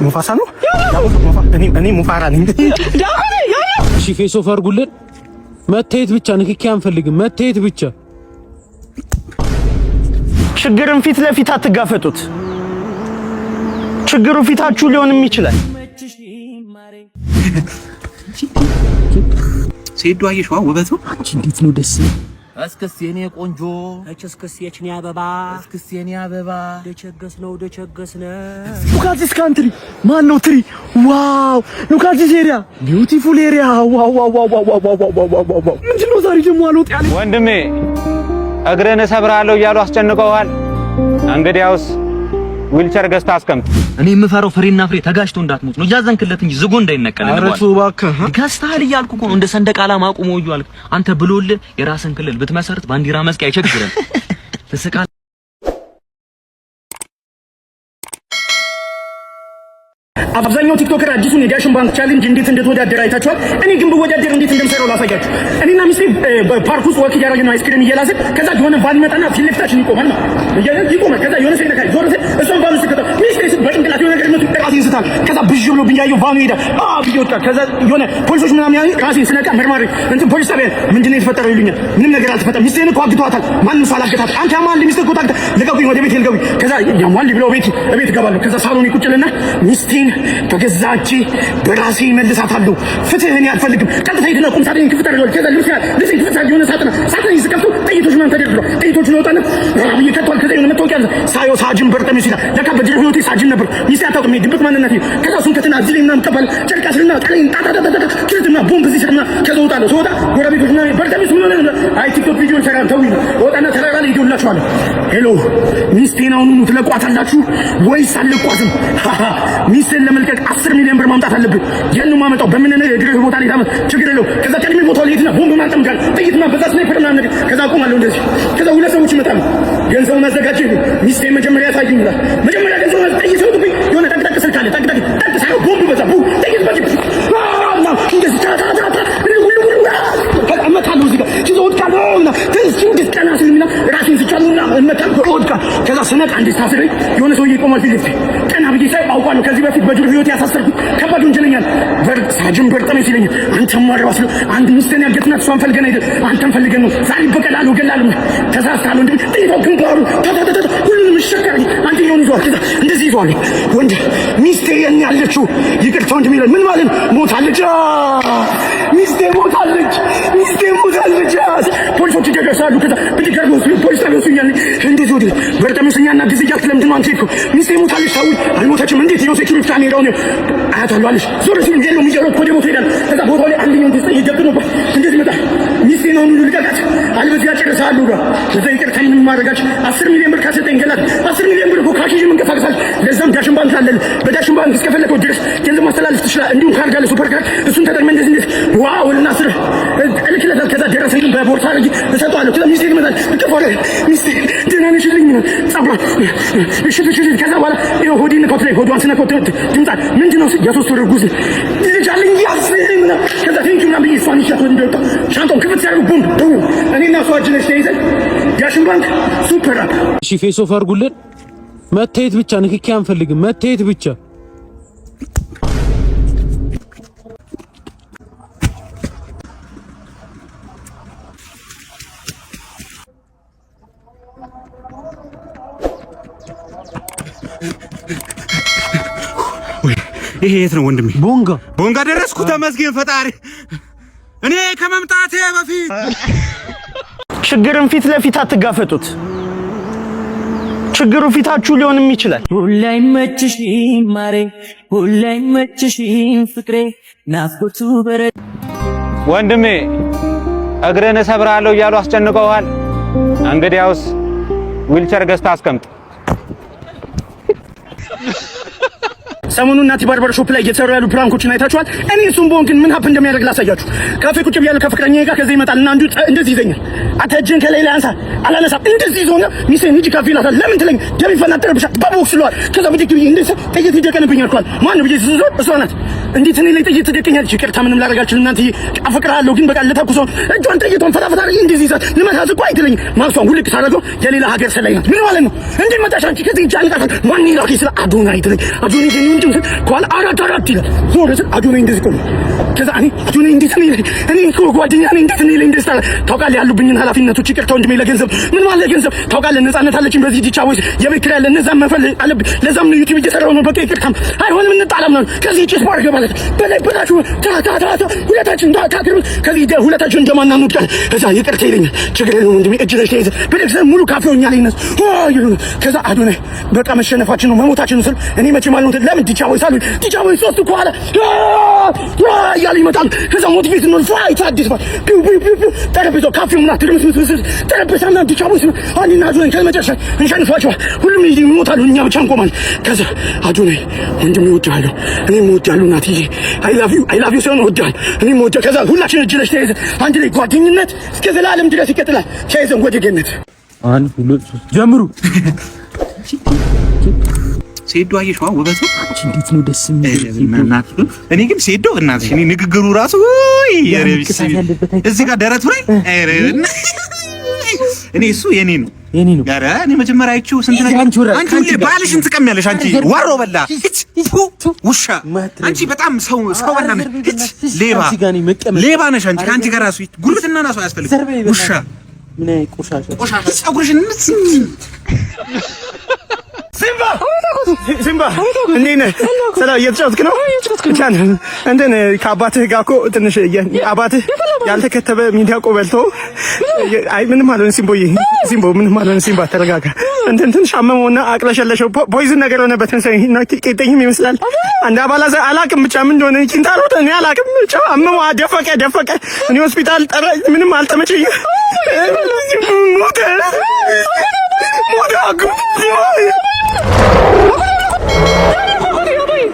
ሙፋሳ ነው እኔ ሙፋራ ነኝ። እሺ ፌስ ኦፍ አድርጉልን። መታየት ብቻ ንክኪ አንፈልግም። መታየት ብቻ። ችግርን ፊት ለፊት አትጋፈጡት። ችግሩ ፊታችሁ ሊሆንም ይችላል። ሴዱ አየሽዋ ውበቱ አንቺ እንዴት ነው ደስ እስክስ የኔ ቆንጆ እስክስ የኔ አበባ እስክስ የኔ አበባ ደቸገስነ Look at this country ማን ነው ትሪ ዋው Look at this area beautiful area ዋው ዋው ዋው ዋው ዋው ዋው ምንድነው ዛሬ ደግሞ አልወጥ ያለ ወንድሜ እግረን ሰብራለሁ እያሉ አስጨንቀውሃል። እንግዲያውስ ዊልቸር ገዝታ አስቀምጥ። እኔ የምፈራው ፍሬና ፍሬ ተጋጭቶ እንዳትሞት ነው። እያዘንክለት እንጂ ዝጎ እንዳይነቀል ነው። አረቱ እባክህ ገዝተሃል እያልኩ እኮ ነው። እንደ ሰንደቅ ዓላማ አቁሞ እያልኩ አንተ ብሎልህ የራስን ክልል ብትመሰርት ባንዲራ መስቀል አይቸግርም። ተሰቃ አብዛኛው ቲክቶከር አዲሱን የዳሽን ባንክ ቻሌንጅ እንዴት እንደተወዳደረ አይታችኋል። እኔ ግን በወዳደር እንዴት እንደምሰራው ላሳያችሁ። እኔና ሚስቴ በፓርክ ውስጥ ወክ እያደረግን አይስክሪም እየላስን ከዛ የሆነ ቫን ይመጣና ፊት ለፊታችን ይቆማል። ይቆማል። ከዛ የሆነ ሰው ይነካል። ዞር ሲል እሷን ቫን ስከታ ሚስቴ በጭንቅላት የሆነ ነገር ነው ራሴን ስታል። ከዛ ብዥ ብሎ ብያየው ቫኑ ሄዳ ብዬ ወጣ። ከዛ የሆነ ፖሊሶች ምናምን ያዩ ራሴን ስነቃ መርማሪ እንትን ፖሊስ ጣቢያ ምንድነው የተፈጠረው ይሉኛል። ምንም ነገር አልተፈጠረም። ሚስቴን እኮ አግተዋታል። ማንም ሰው አላገታት። አንተ ያማል ሚስቴ እኮ ታግታ ልቀቁኝ፣ ወደ ቤት ልገቡኝ። ከዛ ያማል ብለው ቤት እገባለሁ። ከዛ ሳሎን ይቁጭልና ሚስቴን በገዛቼ በራሴ መልሳታለሁ። ፍትህን ያልፈልግም። ቀጥታ ሄድና ቁም ሳጥኔን ክፍት አድርገዋል። ከዛ ልብስ ክፍት አድርገው የሆነ ሳጥን ይስከፍቱ ጥይቶች ምናምን ተደርድረዋል። ጥይቶቹን አወጣና ብዬ ከተዋል። ከዛ የሆነ መታወቂያ ሳየው ሳጅን በርጠሜስ ይላል። ለካ በድሮ ህይወቴ ሳጅን ነበር። ሚስቴ አታውቅም ድብቅ ማንነት ነው። ከዛ እሱን ከትና እዚህ ላይ ምናምን ቀባል ጨርቅ አስርና ቀሌን ጣጣጣጣ ክልትና ቦምብ እዚህ ስርና ከዛ እወጣለሁ። ስወጣ ጎረቤቶች ምናምን በርጠሜስ ምን ሆነ አይ ቲክቶክ ቪዲዮ ሰራን ተውኝ እወጣና ተራራ ላይ ይደውላችኋለሁ። ሄሎ ሚስቴን አሁኑኑ ትለቋታላችሁ ወይስ አልለቋትም? ሚስቴን ለመልቀቅ 10 ሚሊዮን ብር ማምጣት አለብህ። የኑ ማመጣው በምን ነው የግሬህ ቦታ ላይ ታመጥ ችግር የለው። ከዛ ቀድሜ ቦታው ላይ ሄድና ቦምብ ማጠምዳል ጥይትና በዛ ስናይፐር ምናምን ነገር ከዛ ቆማለሁ እንደዚህ። ከዛ ሁለት ሰዎች ይመጣሉ። ገንዘቡን አዘጋጅ ሚስቴ መጀመሪያ ያሳዩኝ ይላል። መጀመሪያ ገንዘቡን ጥይት ሲወጡብኝ የሆነ ጠቅጠቅ ስልክ አለ ጠቅጠቅ ሳይሆን ቦምብ በዛ ጥይት በዚህ እንደዚህ ታታታታ እመታለሁ እዚህ ጋር ሲዞ ወድቃለሁና ትንሽ እንዴት ቀና ስለሚና ራሴን ስቻለሁና እመታለሁ ወድቃ ከዛ ስነቃ እንዴት ታስረኝ የሆነ ሰውዬ ቆሟል ፊት ለፊት ቀና ብዬ ሳይ አውቃለሁ ከዚህ በፊት በድሮ ህይወት ያሳሰርኩት ከባድ ወንጀለኛ ሳጅን በርጠሜስ ይለኛል። አንተም ማረባስ አንድ ሚስቴን ያገትናት እሷን ፈልገን አይደል አንተም ፈልገን ነው ዛሬ በቀላሉ ገላለሁ ተሳስታለሁ እንዴ ጥይታው ግንባሩ ታታታታ ሁሉንም ይሸከራል። አንተኛውን ይዟል ከዛ እንደዚህ ይዟል ወንድ ሚስቴ የኔ ያለችው ይቅርታ ወንድ ሚለው ምን ማለት ሞታለች ሚስቴ ሞታለች ፖሊሶች ይደርሳሉ። ከዛ ብትገርሙ ፖሊስ ታገሱኛል እንዴት ወዲህ በርጠሜስኛና ጊዜያት ለምንድን ነው አንተ እኮ ሚስቴ ሞታለች ታው አልሞተችም እንዴት ነው ሴኩሪቲ ካሜራው ነው አያታለሁ አለሽ ዞር ሲል እንደው የሚጀረው ወደ ቦታ ይላል። ከዛ ቦታው ላይ አንደኛው እንደዚህ ይደብነው እንደዚህ መጣ ሚስቴ ነው ሁሉ ልቀቃት አልበዚያ ጨርሳሉ ጋር ከዛ ይቅርታ ምን ማድረጋች 10 ሚሊዮን ብር ካሰጠኝ ገላት 10 ሚሊዮን ብር ኮካሽ መንቀሳቀሳል። ለዛም ዳሽን ባንክ አለ በዳሽን ባንክ እስከፈለከው ድረስ ገንዘብ ማስተላለፍ ትችላለህ። እንዲሁም ካርድ አለ ሱፐር ካርድ እሱን ተጠቅመህ እንደዚህ ዋው እና ስር እልክለታል። ከዛ ደረሰኝ በቦርሳ አድርጌ እሰጠዋለሁ። ከዛ ሚስቴ ትመጣል እቀፏለ ሚስቴ ደህና ነሽ ልኝ ነው ጻብራ እሺ ከዛ በኋላ ይኸው ሆዴን ነካሁት ላይ ሆዷን ስነካው ትምጣል ምንድን ነው የ3 ወር ጉዝ ልጅ አለኝ ያስልኝ ነው። ከዛ ቴንኪው ምናምን ብዬ እሷን ይሻት እንደወጣ ሻንጣውን ክፍት ሲያደርጉ ቦምብ ደው እኔና እሷ እጅ ነሽ ተይዘን ዳሽን ባንክ ሱፐር አፕ እሺ ፌስ ኦፍ አድርጉልን። መታየት ብቻ ንክኪ አንፈልግም። መታየት ብቻ። ይሄ የት ነው ወንድሜ? ቦንጋ ደረስኩ። ተመስገን ፈጣሪ። እኔ ከመምጣቴ በፊት ችግርን ፊት ለፊት አትጋፈጡት። ችግሩ ፊታችሁ ሊሆንም ይችላል። ሁላይ መችሽ ማሬ ሁላይ መችሽ ፍቅሬ ናፍቆቱ በረ ወንድሜ እግረን ሰብራለሁ እያሉ አስጨንቀውሃል። እንግዲያውስ ዊልቸር ገዝታ አስቀምጥ። ሰሞኑን ናቲ ባርበር ሾፕ ላይ እየተሰሩ ያሉ ፕራንኮችን አይታችኋል። እኔ እሱም ቦን ግን ምን ሀፕ እንደሚያደርግ ላሳያችሁ። ካፌ ቁጭ ብያለሁ ከፍቅረኛዬ ጋር ከዚህ ይመጣልና አንዱ እንደዚህ ይዘኛል። አተጀን ከሌላ አንሳ አላነሳ እንደዚህ ይዞና ሚስቴን ሂጂ ካፌ ይላታል። ለምን ትለኝ ደሚፈናጠርብሻ በቦክስ ለዋል። ከዛ ብድግ ብዬ እንደዚህ ጥይት ይደቀንብኝ አልኳል። ማን ብዬ ስዞር እሷ ናት። እንዴት እኔ ላይ ጥይት ትደቀኛለች? ይቅርታ ምንም ላደርግ አልችልም። እናንተ አፈቅርሃለሁ ግን በቃ ለተኩሶ እጇን ጥይቷን ፈታፈታ እንደዚህ ይዛት ልመታዝ እኮ አይትለኝ። ማክሷን ሁልክ ታደርገው የሌላ ሀገር ሰላይ ናት። ምን ማለት ነው? እንዴ መጣሽ አንቺ ከዚህ ጃንቃታ ማን ይላክ ይስላ አዶናይ ትለኝ። አዶናይ ግን እንዴ ኳል አራት ይላል። ዞር ስል አዶናይ እንደዚህ ቆም። ከዛ እኔ አዶናይ እንዴት ነው እኔ እኮ ጓደኛ ነኝ እንዴት ነው እንደዚህ ታውቃለህ? ያሉብኝን ኃላፊነቶች ይቅርታ ወንድሜ ለገንዘብ ምን ማለት ገንዘብ ታውቃለህ? ነፃነት አለችኝ በዚህ ዲቻ ወይስ የቤት ኪራይ አለ እነዛም መፈለግ አለብኝ። ለዛም ነው ዩቲዩብ እየሰራሁ ነው። በቃ ይቅርታም አይሆንም እንጣላም ነው። ከዚህ ጭስ ባርገ ማለት በላይ በላችሁ ሁለታችን ታክሩ ከዚህ ሁለታችን እንደማና እንውጣለን። ከዛ ይቅርታ ይለኛል። ችግር የለውም ወንድሜ እጅ ላይ ተይዘ በደግሰ ሙሉ ካፌውኛ ላይ ነስ ከዛ አዶናይ በቃ መሸነፋችን ነው መሞታችን ነው። እኔ መቼ ማለት ነው ለምን ዲቻ ወይስ አሉ ዲቻ ወይስ ሶስት እኮ አለ ያለ ይመጣል። ከዛ ሞቲቬት ነው ፋይት አዲስ ባል ጠረጴዛው ካፌው ምናምን ትርምስምስ ጠረጴዛና ዲቻ ወይስ አንዲና አዶናይ ከመጨረሻ እንሸንፋቸዋል። ሁሉም ይሞታሉ፣ እኛ ብቻ እንቆማለን። ከዛ አዶናይ ወንድሜ እወድሃለሁ፣ እኔም እወድሃለሁ ናትዬ አይ ላቭ ዩ ሰው ነው እወድሃለሁ፣ እኔም እወድሃለሁ። ከዛ ሁላችን እጅ ለእጅ ተያይዘን አንድ ላይ ጓደኝነት እስከ ዘላለም ድረስ ይቀጥላል። ተያይዘን ወደ ገነት አንድ ሁለት ሶስት ጀምሩ። ሴዶ አየሽዋ ውበቱ እንዴት ነው ደስ የሚል እናት። እኔ ግን ሴዶ እናትሽ እኔ ንግግሩ ራሱ ወይ የረብስ እዚህ ጋር ደረቱ ላይ እኔ እሱ የኔ ነው ጋራ እኔ መጀመሪያ አይቼው ስንት ነገር አንቺ ሁሌ ባልሽን ትቀሚያለሽ። አንቺ ወሮ በላ ውሻ አንቺ በጣም ሰው በላ ነሽ። ሌባ ነሽ አንቺ። ከአንቺ ጋር ራሱ ጉልበትና ናሱ አያስፈልግም። ውሻ ምን አይ ቆሻሻ ፀጉርሽን ሲምባ እንዴት ነህ? ሰላም እየተጫወትክ ነው? እንትን ከአባትህ ጋር እኮ ትንሽ አባትህ ያልተከተበ ሚዳቆ በልቶ አይ ምንም አልሆነ። ሲምቦ ምንም አልሆነ። ሲምባ ተረጋጋ። እንትን ትንሽ አመመውና አቅለሸለሸው። ፖይዝን ነገር ሆነበት እና ቄጠኝም ይመስላል። አንድ አባላዘ አላቅም ብቻ ምን እንደሆነ ኪንታሮት እኔ አላቅም ብቻ አመመው። ደፈቀ። እኔ ሆስፒታል ምንም አልተመቸኝ። ሞተ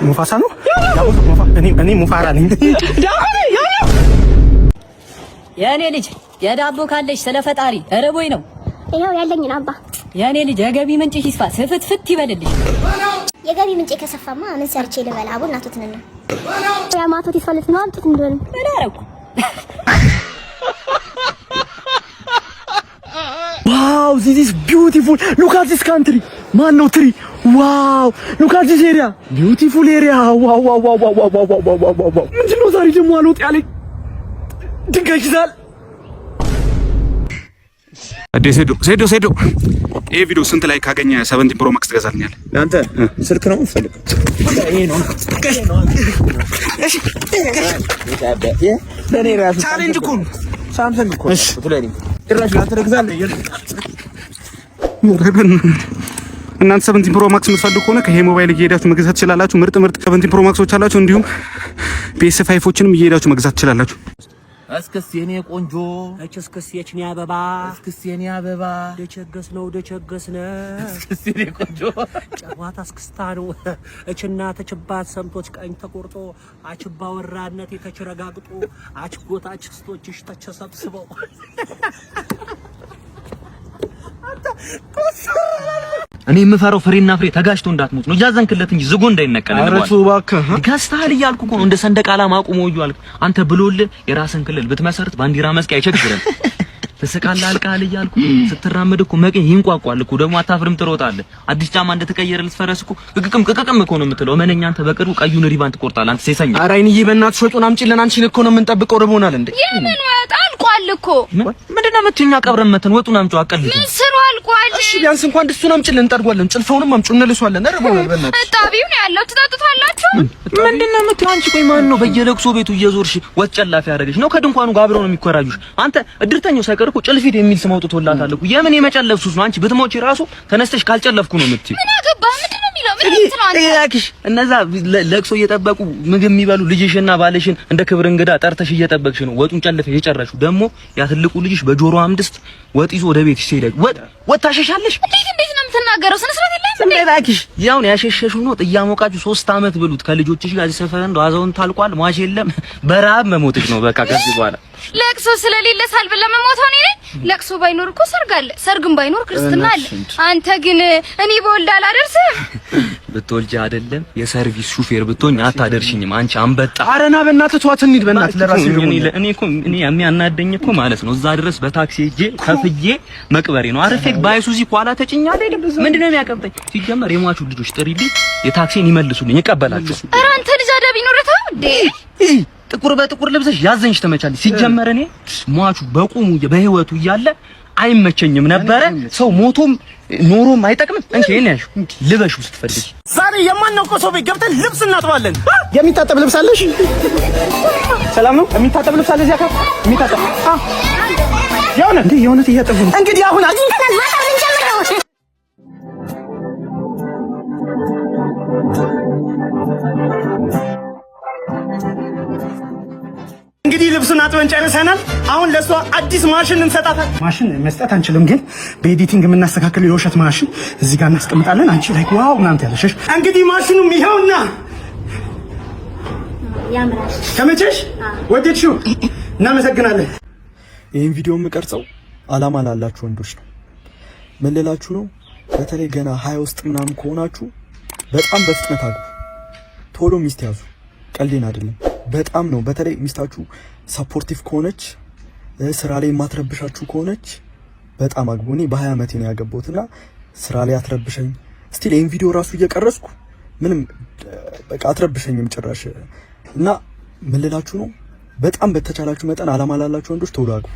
ሙፋሳ ነው። እኔ ሙፋራ ነኝ። የኔ ልጅ የዳቦ ካለሽ ስለፈጣሪ እረቦኝ ነው። ይኸው ያለኝን አባ። የኔ ልጅ የገቢ ምንጭሽ ይስፋ ስፍትፍት ይበልልሽ። የገቢ ምንጭ ከሰፋማ ምን ሰርቼ ልበላ? አቡ እናቱትን ነው ያማቱት ይፈልጥ ነው አምጡት እንደሆነ ምን አደረኩ? Wow, this is beautiful. Look at this country. Man, no tree. Wow, look at this area. Beautiful area. Wow. ምንድን ነው ዛሬ ደግሞ አልወጥ ያለኝ ድንጋይ ይዛል። ሴዶ ይሄ ቪዲዮ ስንት ላይ ካገኘ 17 ፕሮ ማክስ ትገዛልኛለህ? አንተ ስልክ ነው የምትፈልገው? ይሄ ነው። ለኔ ራሱ ቻሌንጅ እኮ ነው። ሳምሰንግ እኮ ስለኔ ጭራሽ አንተ ትገዛለህ? እናንተ 17 ፕሮ ማክስ የምትፈልጉ ከሆነ ከሄ ሞባይል እየሄዳችሁ መግዛት ትችላላችሁ። ምርጥ 17 ፕሮ ማክሶች አላችሁ። እንዲሁም PS5ዎችንም እየሄዳችሁ መግዛት ትችላላችሁ። እስክስ የኔ ቆንጆ እስክስ የኔ አበባ እስክስ የኔ አበባ ደቸገስ ነው እስክስ የኔ ቆንጆ ጨዋታ እስክስታ ነው። እችና ተችባት ሰምቶች ቀኝ ተቆርጦ አችባ ወራነት የተቸረጋግጦ አችጎታች ስቶችሽ ተቸሰብስበው እኔ የምፈራው ፍሬና ፍሬ ተጋጭቶ እንዳትሞት ነው። እያዘንክለት እንጂ ዝጎ እንዳይነቀል ነው። አረቱ እባክህ ጋስታል እያልኩ እኮ ነው። እንደ ሰንደቅ ዓላማ አቁሞ እያልኩ አንተ ብሎልህ የራስን ክልል ብትመሰርት ባንዲራ መስቀል አይቸግርም። ተሰቃላ አልቃል እያልኩ ስትራመድ እኮ መቀኝ ይንቋቋል እኮ ደግሞ አታፍርም ትሮጣለህ። አዲስ ጫማ እንደተቀየረ ልትፈረስ እኮ ቅቅቅም እኮ ነው የምትለው። እመነኛ አንተ በቅርቡ ቀዩን ሪባን ትቆርጣለህ። አንተ ሴሰኛ። ኧረ አይንዬ በእናትሽ ወጡን አምጪልን። አንቺን እኮ ነው የምንጠብቀው። ርቦናል እንዴ? የምን ወጥ አልቋል እኮ። ምንድነው የምትይኝ? ቀብረን መተን ወጡን አምጪው አቀልኝ። ምስሩ አልቋል። እሺ ቢያንስ እንኳን ድስቱን አምጪልን እንጠርጓለን። ጭልፈውንም አምጪው እንልሷለን። ርቦናል በእናትሽ። እጣቢው ነው ያለው ትጠጡታላችሁ። ምንድነው የምትይው አንቺ? ቆይ ማን ነው በየለቅሶ ቤቱ እየዞርሽ ወጥ ጨላፊ ያደረገሽ ነው? ከድንኳኑ ጋር አብረው ነው የሚኮራጁሽ። አንተ እድርተኛው ሳይቀር እኮ ጭልፊት የሚል ስም አውጥቶላታል እኮ። የምን የመጨለፍ ሱስ ነው? አንቺ ብትሞቺ ራሱ ተነስተሽ ካልጨለፍኩ ነው የምትይው። ምን አገባህ? ምንድነው የሚለው? ምን የምትለው አንተ? እያክሽ እነዛ ለቅሶ እየጠበቁ ምግብ የሚበሉ ልጅሽና ባልሽን እንደ ክብር እንግዳ ጠርተሽ እየጠበቅሽ ነው። ወጡን ጨልፈሽ የጨረሽው ደግሞ ያ ትልቁ ልጅሽ በጆሮ አምድስት ወጥ ይዞ ወደ ቤትሽ ሲሄድ ወጥ ታሸሻለሽ። እንዴት ነው የምትናገረው? ስነ ስርዓት የለህም እንዴ? እባክሽ ያውን ያሸሸሽው ነው ጥያሞቃችሁ 3 አመት ብሉት ከልጆችሽ ጋር ሰፈር እንደው አዛውን ታልቋል። ሟች የለም በረሀብ መሞትሽ ነው በቃ ከዚህ በኋላ ለቅሶ ስለሌለ ሳልብ ለመሞት ሆነ ነኝ። ለቅሶ ባይኖር እኮ ሰርግ አለ፣ ሰርግም ባይኖር ክርስትና አለ። አንተ ግን እኔ በወልድ አላደርስም። ብትወልጂ አይደለም የሰርቪስ ሹፌር ብትሆኝ አታደርሽኝም አንቺ አንበጣ። ኧረ ና በእናትህ ተዋት እንሂድ በእናትህ ለራሴ ነው። እኔ የሚያናደኝ እኮ ማለት ነው እዛ ድረስ በታክሲ ሄጄ ከፍዬ መቅበሬ ነው። አረፌ ባይሱዚ ኋላ ተጭኛ አይደለም ምንድነው የሚያቀብጠኝ? ሲጀመር የሟቹ ልጆች ጥሪልኝ የታክሲን ይመልሱልኝ ይቀበላቸው። ኧረ አንተ ልጅ አደብ ይኖርታ እንዴ? ጥቁር በጥቁር ልብሰሽ ያዘንሽ ተመቻለሽ። ሲጀመር እኔ ሟቹ በቁሙ በህይወቱ እያለ አይመቸኝም ነበረ። ሰው ሞቶም ኖሮም አይጠቅምም። እንዴ እኔ ያሹ ልበሹ ስትፈልጊ ዛሬ የማናውቀው ሰው ቤት ገብተን ልብስ እናጥባለን። የሚታጠብ ልብስ አለሽ? ሰላም ነው? የሚታጠብ ልብስ አለ እዚያ ካፍ የሚታጠብ የእውነት እያጠቡ ነው። እንግዲህ አሁን አግኝተናል። ማታ ልንጀምር ነው። እንግዲህ ልብሱን አጥበን ጨርሰናል። አሁን ለሷ አዲስ ማሽን እንሰጣታለን። ማሽን መስጠት አንችልም፣ ግን በኤዲቲንግ የምናስተካክለው የውሸት ማሽን እዚህ ጋር እናስቀምጣለን። አንቺ ላይ ዋው እናንተ ያለሽ እንግዲህ ማሽኑም ይኸውና። ያምራል። ተመቸሽ? ወደድሽው? እናመሰግናለን። ይህን ቪዲዮ የምቀርጸው አላማ ላላችሁ ወንዶች ነው። ምን ልላችሁ ነው? በተለይ ገና 20 ውስጥ ምናምን ከሆናችሁ በጣም በፍጥነት አግቡ። ቶሎ ሚስት ያዙ። ቀልዴን አይደለም። በጣም ነው። በተለይ ሚስታችሁ ሰፖርቲቭ ከሆነች ስራ ላይ የማትረብሻችሁ ከሆነች በጣም አግቡ። እኔ በ20 ዓመቴ ነው ያገባሁትና ስራ ላይ አትረብሸኝ። ስቲል ይሄን ቪዲዮ ራሱ እየቀረጽኩ ምንም በቃ አትረብሸኝም ጭራሽ። እና ምን ልላችሁ ነው? በጣም በተቻላችሁ መጠን አላማ ላላችሁ ወንዶች ቶሎ አግቡ።